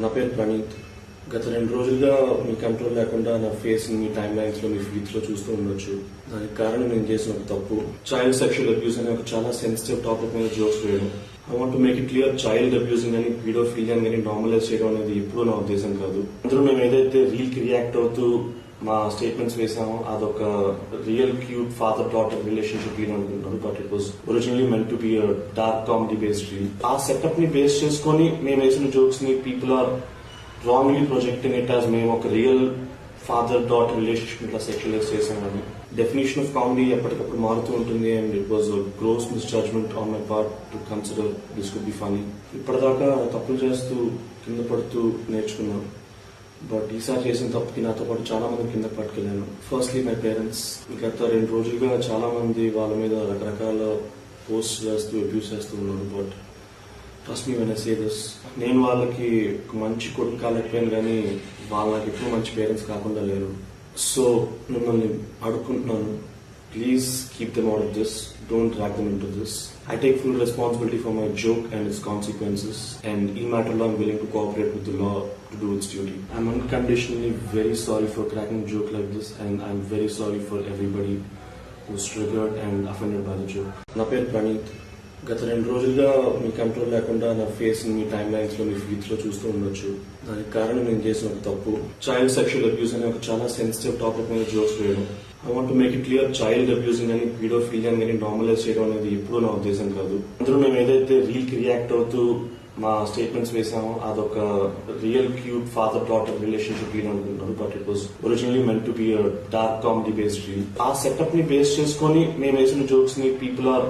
నా పేరు ప్రణీత్. గత 2 రోజులుగా మీ కంట్రోల్ లేకుండా నా ఫేస్ మీ టైమ్ లైన్స్ లో మీ ఫీడ్స్ లో చూస్తూ ఉండొచ్చు. దానికి కారణం నేను చేసిన ఒక తప్పు. చైల్డ్ సెక్షువల్ అబ్యూస్ అనే ఒక చాలా సెన్సిటివ్ టాపిక్ మీద జోక్స్ వేయడం. I want make it clear, child abusing అని పీడోఫిలియా అని నార్మలైజ్ చేయడం అనేది ఎప్పుడూ నా ఉద్దేశం కాదు. అందులో మేము ఏదైతే రీల్ కి రియాక్ట్ అవుతూ మా స్టేట్మెంట్స్ వేసామో అదొక real cute father daughter relationship అనుకుంటున్నాను. But it was originally meant to be dark comedy based reel. ఆ సెటప్ ని బేస్ చేసుకుని మేము వేసిన జోక్స్ ని people are wrongly projecting it as మేము ఒక రియల్ ఫాదర్ డాటర్ రిలేషన్షిప్ ఇట్లా సెక్షువలైజ్ చేసామని. డెఫినేషన్ ఆఫ్ కామెడీ ఎప్పటికప్పుడు మారుతూ ఉంటుంది and it was gross misjudgement on my part to consider this could be funny. ఇప్పటిదాకా తప్పులు చేస్తూ కింద పడుతూ నేర్చుకున్నాను. బట్ ఈసారి చేసిన తప్పుకి నాతో పాటు చాలా మంది కింద పట్టుకెళ్ళాను. Firstly my parents. గత 2 రోజులుగా చాలా మంది వాళ్ళ మీద రకరకాల పోస్ట్ చేస్తూ అబ్యూస్ చేస్తూ ఉన్నారు. But trust me when I say this, నేను వాళ్ళకి మంచి కొడుకు కాలేకపోయాను కానీ వాళ్ళకి ఎప్పుడు మంచి పేరెంట్స్ కాకుండా లేరు. సో మిమ్మల్ని అడుక్కుంటున్నాను, please keep them out of this, don't drag them into this. I take full responsibility for my joke and its consequences, and in matter law I'm willing to cooperate with the law to do its duty. I'm unconditionally very sorry for cracking a joke like this, and I'm very sorry for everybody who's triggered and offended by the joke. నా పేరు ప్రణీత్. గత 2 రోజులుగా మీ control లేకుండా నా face మీ time lines లో మీ feeds లో చూస్తూ ఉండొచ్చు. దానికి కారణం నేను చేసిన ఒక తప్పు. చైల్డ్ సెక్షువల్ అబ్యూస్ అనే ఒక చాలా సెన్సిటివ్ టాపిక్ మీద జోక్స్ వేయడం. I want make it clear, child abusing అని పీడోఫిలియా అని నార్మలైజ్ చేయడం అనేది ఎప్పుడూ నా ఉద్దేశం కాదు. అందులో మేము ఏదైతే రీల్ కి రియాక్ట్ అవుతూ మా స్టేట్మెంట్స్ వేసామో అదొక real cute father daughter relationship అనుకుంటున్నాను. But it was originally meant to be dark comedy based reel. ఆ సెటప్ ని బేస్ చేసుకుని మేము వేసిన జోక్స్ ని people are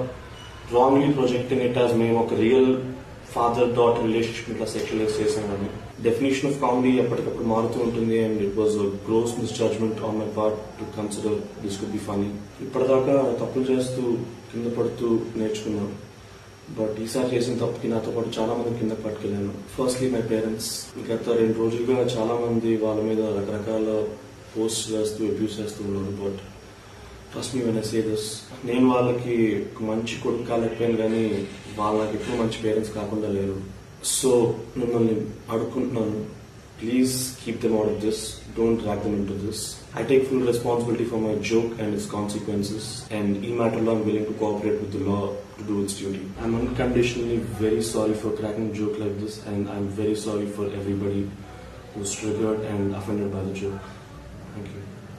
wrongly projecting it as మేము ఒక రియల్ ఫాదర్ డాటర్ రిలేషన్షిప్ ఇట్లా సెక్షువలైజ్ చేసామని. డెఫినేషన్ ఆఫ్ కామెడీ ఎప్పటికప్పుడు మారుతూ ఉంటుంది and it was gross misjudgement on my part to consider this could be funny. ఇప్పటిదాకా తప్పులు చేస్తూ కింద పడుతూ నేర్చుకున్నాను. బట్ ఈసారి చేసిన తప్పుకి నాతో పాటు చాలా మంది కింద పట్టుకెళ్ళాను. Firstly my parents. గత 2 రోజులుగా చాలా మంది వాళ్ళ మీద రకరకాల పోస్ట్ చేస్తూ అబ్యూస్ చేస్తూ ఉన్నారు. But trust me when I say this, నేను వాళ్ళకి మంచి కొడుకు కాలేకపోయాను కానీ వాళ్ళకి ఎప్పుడు మంచి పేరెంట్స్ కాకుండా లేరు. సో మిమ్మల్ని అడుక్కుంటున్నాను, please keep them out of this, don't drag them into this. I take full responsibility for my joke and its consequences, and in matter law I'm willing to cooperate with the law to do its duty. I'm unconditionally very sorry for cracking a joke like this, and I'm very sorry for everybody who's triggered and offended by the joke. Thank you.